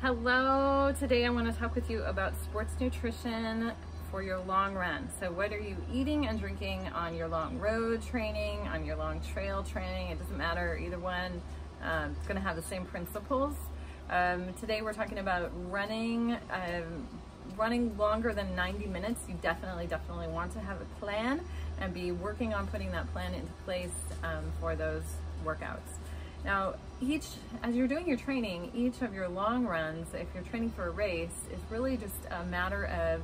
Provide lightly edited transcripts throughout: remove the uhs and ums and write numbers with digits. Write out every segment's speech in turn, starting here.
Hello, today I want to talk with you about sports nutrition for your long run. So what are you eating and drinking on your long road training, on your long trail training? It doesn't matter, either one. It's going to have the same principles. Today we're talking about running longer than 90 minutes. You definitely want to have a plan and be working on putting that plan into place for those workouts. Now, as you're doing your training, each of your long runs, if you're training for a race, is really just a matter of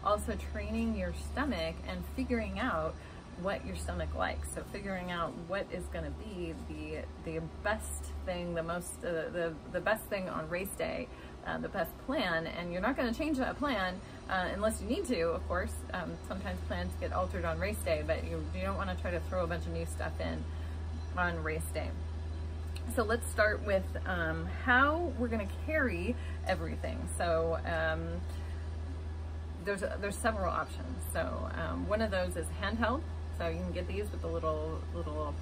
also training your stomach and figuring out what your stomach likes. So figuring out what is going to be the best thing, the best thing on race day, the best plan. And you're not going to change that plan unless you need to, of course. Sometimes plans get altered on race day, but you don't want to try to throw a bunch of new stuff in on race day. So let's start with how we're going to carry everything. So there's several options. So one of those is handheld. So you can get these with a little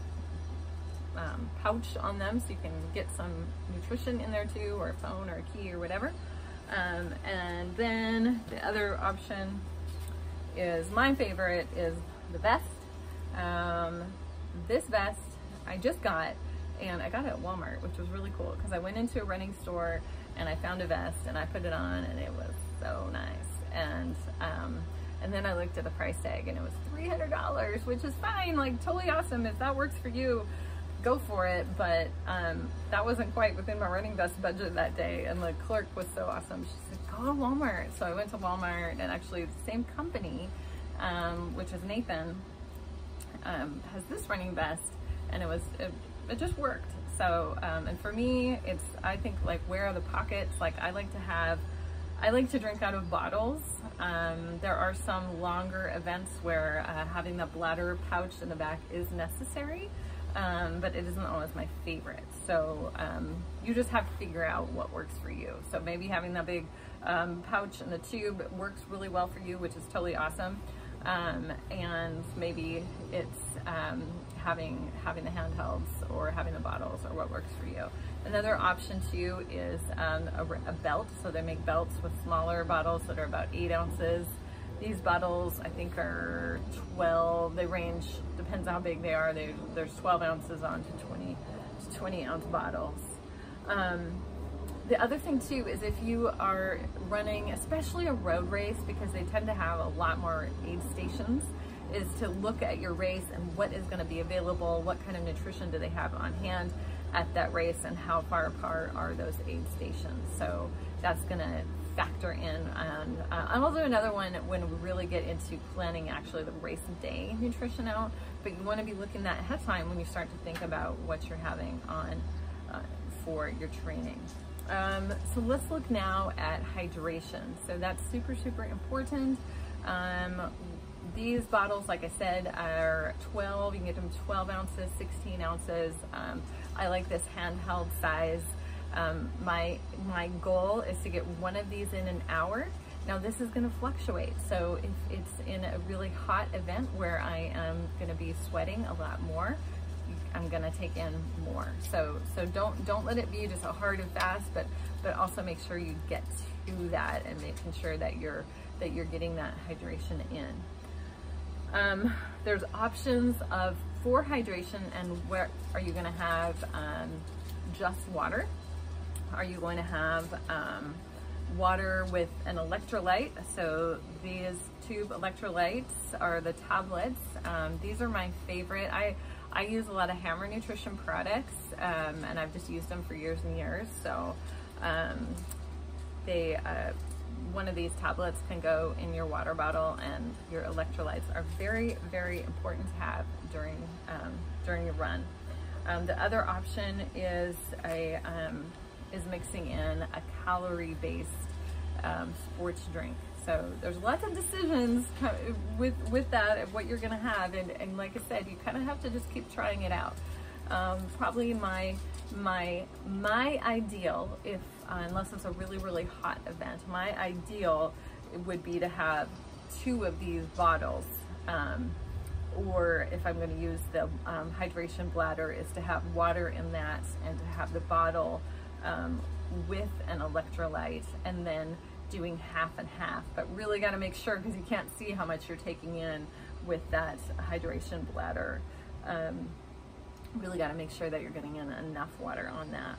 pouch on them, so you can get some nutrition in there too, or a phone or a key or whatever. And then the other option is, my favorite, is the vest. This vest I just got, and I got it at Walmart, which was really cool because I went into a running store and I found a vest and I put it on and it was so nice. And then I looked at the price tag and it was $300, which is fine, like totally awesome. If that works for you, go for it. But that wasn't quite within my running vest budget that day. And the clerk was so awesome. She said, go to Walmart. So I went to Walmart, and actually the same company, which is Nathan, has this running vest, and it just worked. So, and for me, I think like, where are the pockets? Like I like to drink out of bottles. There are some longer events where having the bladder pouch in the back is necessary, but it isn't always my favorite. So you just have to figure out what works for you. So maybe having that big pouch in the tube works really well for you, which is totally awesome. And maybe it's having the handhelds or having the bottles, or what works for you. Another option too is a belt. So they make belts with smaller bottles that are about 8 ounces. These bottles I think are 12. They range, depends on how big they are. There's 12 ounces on to 20 ounce bottles. The other thing too is, if you are running, especially a road race, because they tend to have a lot more aid stations, is to look at your race and what is going to be available, what kind of nutrition do they have on hand at that race, and how far apart are those aid stations. So that's going to factor in. And I'll do another one when we really get into planning actually the race day nutrition out, but you want to be looking at ahead of time when you start to think about what you're having on for your training. So let's look now at hydration. So that's super important. These bottles, like I said, are 12. You can get them 12 ounces, 16 ounces. I like this handheld size. My goal is to get one of these in an hour. Now this is going to fluctuate. So if it's in a really hot event where I am going to be sweating a lot more, I'm going to take in more. So don't let it be just a hard and fast, but also make sure you get to that and making sure that you're getting that hydration in. There's options for hydration, and where are you going to have just water? Are you going to have water with an electrolyte? So these tube electrolytes are the tablets. These are my favorite. I use a lot of Hammer Nutrition products, and I've just used them for years and years. So one of these tablets can go in your water bottle, and your electrolytes are very important to have during your run. The other option is mixing in a calorie-based sports drink. So there's lots of decisions with that of what you're going to have, and like I said, you kind of have to just keep trying it out. Probably my ideal, unless it's a really hot event, my ideal would be to have 2 of these bottles, or if I'm going to use the hydration bladder, is to have water in that and to have the bottle with an electrolyte, and then doing half and half, but really got to make sure, because you can't see how much you're taking in with that hydration bladder. Really got to make sure that you're getting in enough water on that.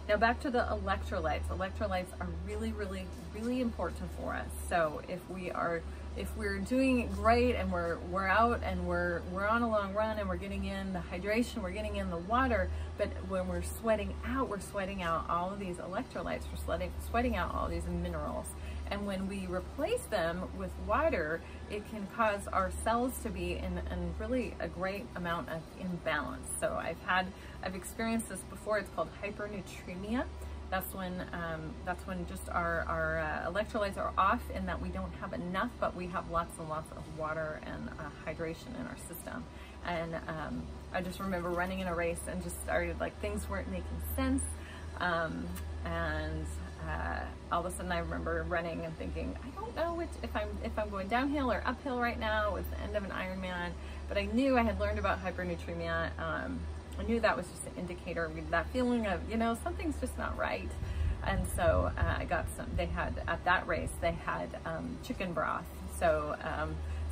Now back to the electrolytes. Electrolytes are really, really, really important for us. So if we're doing great and we're out and we're on a long run and we're getting in the hydration, we're getting in the water, but when we're sweating out all of these electrolytes, we're sweating out all these minerals. And when we replace them with water, it can cause our cells to be in really a great amount of imbalance. So I've experienced this before. It's called hypernatremia. That's when just our electrolytes are off, in that we don't have enough, but we have lots and lots of water and hydration in our system. And I just remember running in a race and just started, like, things weren't making sense. All of a sudden I remember running and thinking, I don't know if I'm going downhill or uphill right now. It was the end of an Ironman, but I knew I had learned about hypernatremia. I knew that was just an indicator, that feeling of, something's just not right. And so I got at that race, they had chicken broth. So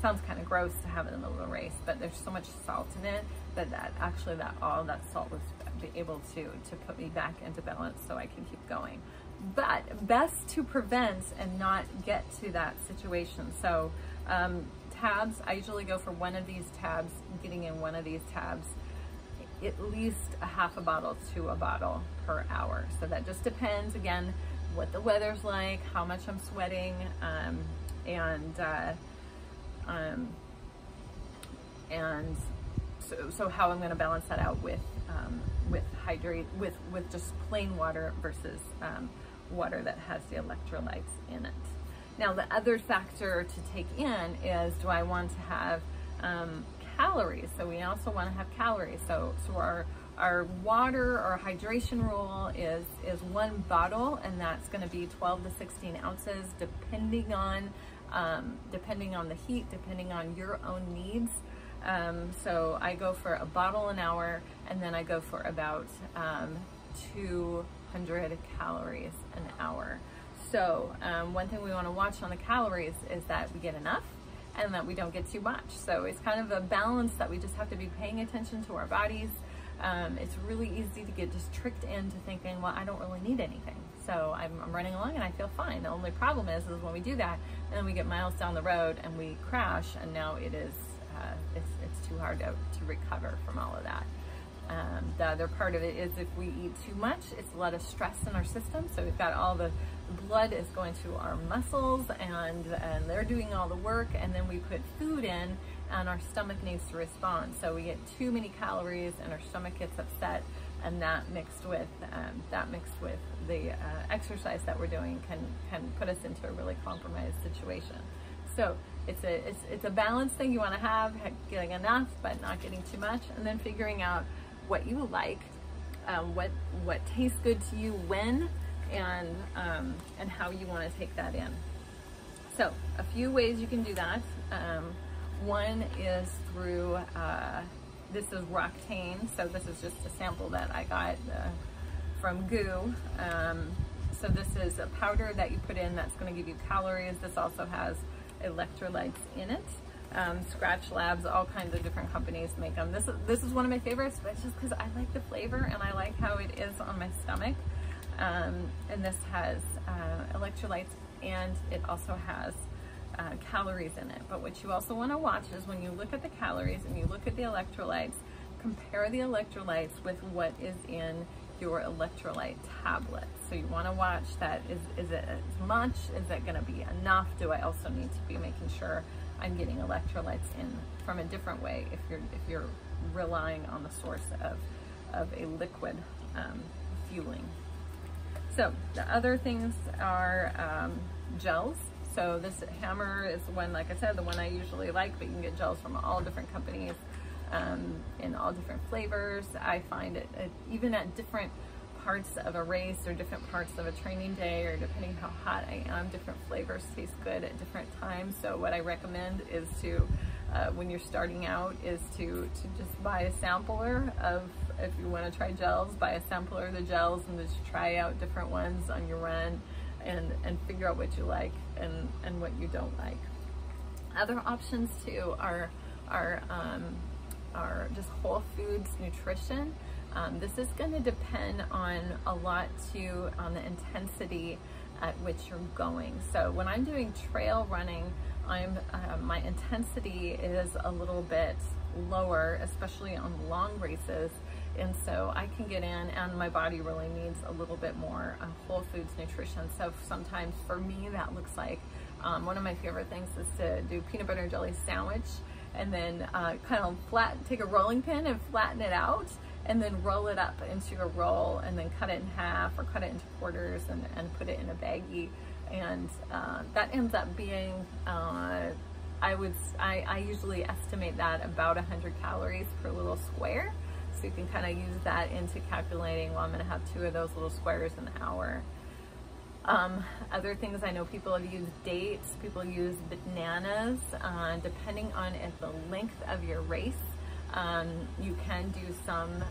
sounds kind of gross to have it in the middle of a race, but there's so much salt in it that all that salt was able to put me back into balance so I can keep going. But best to prevent and not get to that situation. So tabs, I usually go for one of these tabs, getting in one of these tabs at least a half a bottle to a bottle per hour. So that just depends, again, what the weather's like, how much I'm sweating, so how I'm going to balance that out with just plain water versus water that has the electrolytes in it. Now the other factor to take in is, do I want to have calories? So we also want to have calories. So our water or hydration rule is one bottle, and that's going to be 12 to 16 ounces, depending on the heat, depending on your own needs. So I go for a bottle an hour, and then I go for about 200 calories an hour. So one thing we want to watch on the calories is that we get enough and that we don't get too much. So it's kind of a balance that we just have to be paying attention to our bodies. It's really easy to get just tricked into thinking, well, I don't really need anything. So I'm running along and I feel fine. The only problem is when we do that, and then we get miles down the road and we crash, and now it's too hard to recover from all of that. The other part of it is, if we eat too much, it's a lot of stress in our system. So we've got all the blood is going to our muscles, and they're doing all the work, and then we put food in, and our stomach needs to respond. So we get too many calories and our stomach gets upset, and that mixed with the exercise that we're doing can put us into a really compromised situation. So it's a balance thing you want to have, getting enough but not getting too much, and then figuring out what you like, what tastes good to you when, and how you want to take that in. So a few ways you can do that. One is through, this is Roctane. So this is just a sample that I got from GU. So this is a powder that you put in that's going to give you calories. This also has electrolytes in it. Scratch Labs, all kinds of different companies make them. This is one of my favorites, but it's just because I like the flavor and I like how it is on my stomach. And this has electrolytes, and it also has calories in it. But what you also want to watch is, when you look at the calories and you look at the electrolytes, compare the electrolytes with what is in your electrolyte tablet. So you want to watch that. Is it as much? Is it going to be enough? Do I also need to be making sure I'm getting electrolytes in from a different way if you're relying on the source of a liquid fueling? So the other things are gels. So this Hammer is the one, like I said, the one I usually like, but you can get gels from all different companies in all different flavors. I find it even at different parts of a race or different parts of a training day, or depending how hot I am, different flavors taste good at different times. So what I recommend is to when you're starting out is to just buy a sampler of, if you want to try gels, buy a sampler of the gels and just try out different ones on your run and figure out what you like and what you don't like. Other options too are just whole foods nutrition. This is going to depend on a lot too on the intensity at which you're going. So when I'm doing trail running, my intensity is a little bit lower, especially on long races, and so I can get in, and my body really needs a little bit more whole foods nutrition. So sometimes for me that looks like one of my favorite things is to do peanut butter and jelly sandwich, and then kind of take a rolling pin and flatten it out, and then roll it up into a roll, and then cut it in half or cut it into quarters and put it in a baggie. And that ends up being, I usually estimate that about 100 calories per little square. So you can kind of use that into calculating, well, I'm gonna have 2 of those little squares an hour. Other things, I know people have used dates, people use bananas, depending on the length of your race. You can do some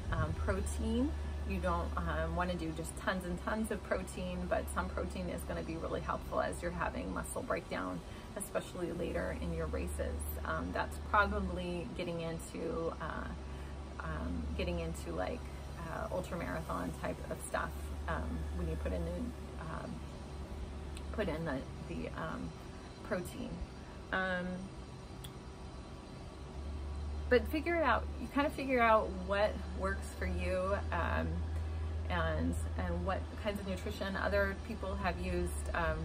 protein. You don't want to do just tons and tons of protein, but some protein is going to be really helpful as you're having muscle breakdown, especially later in your races. That's probably getting into like ultramarathon type of stuff when you put in the protein. But figure it out. You kind of figure out what works for you and what kinds of nutrition. Other people have used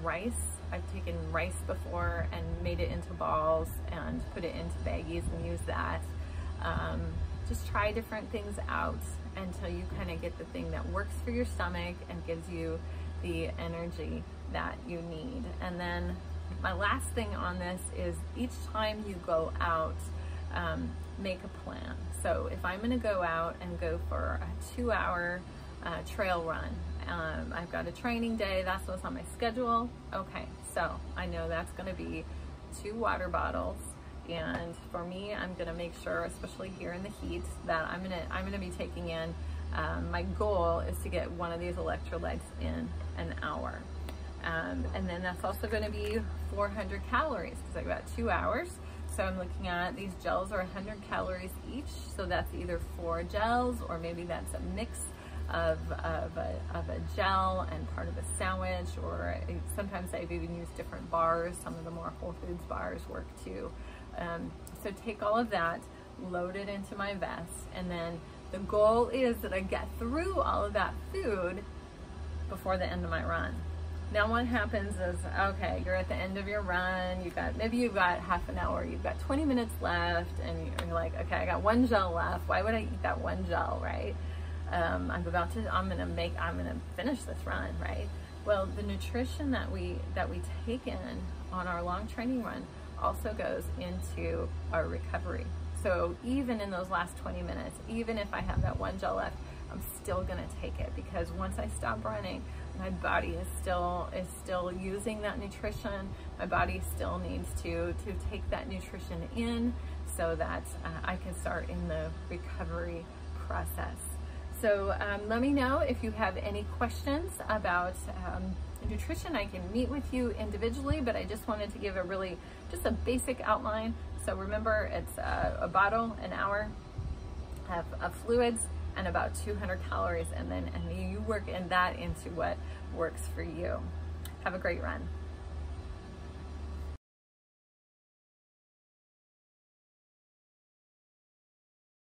rice. I've taken rice before and made it into balls and put it into baggies and used that. Just try different things out until you kind of get the thing that works for your stomach and gives you the energy that you need. And then my last thing on this is each time you go out, make a plan. So if I'm gonna go out and go for a 2-hour trail run, I've got a training day, that's what's on my schedule. Okay, so I know that's gonna be 2 water bottles. And for me, I'm gonna make sure, especially here in the heat, that I'm gonna be taking in, my goal is to get one of these electrolytes in an hour. And then that's also gonna be 400 calories because I've got 2 hours. So I'm looking at, these gels are 100 calories each. So that's either 4 gels, or maybe that's a mix of a gel and part of a sandwich, or sometimes I've even used different bars. Some of the more Whole Foods bars work too. So take all of that, load it into my vest, and then the goal is that I get through all of that food before the end of my run. Now what happens is, okay, you're at the end of your run, maybe you've got half an hour, you've got 20 minutes left, and you're like, okay, I got 1 gel left. Why would I eat that 1 gel, right? I'm gonna finish this run, right? Well, the nutrition that we take in on our long training run also goes into our recovery. So even in those last 20 minutes, even if I have that 1 gel left, I'm still gonna take it, because once I stop running, my body is still using that nutrition. My body still needs to take that nutrition in so that I can start in the recovery process. So let me know if you have any questions about nutrition. I can meet with you individually, but I just wanted to give just a basic outline. So remember, it's a bottle an hour of fluids and about 200 calories, and you work in that into what works for you. Have a great run.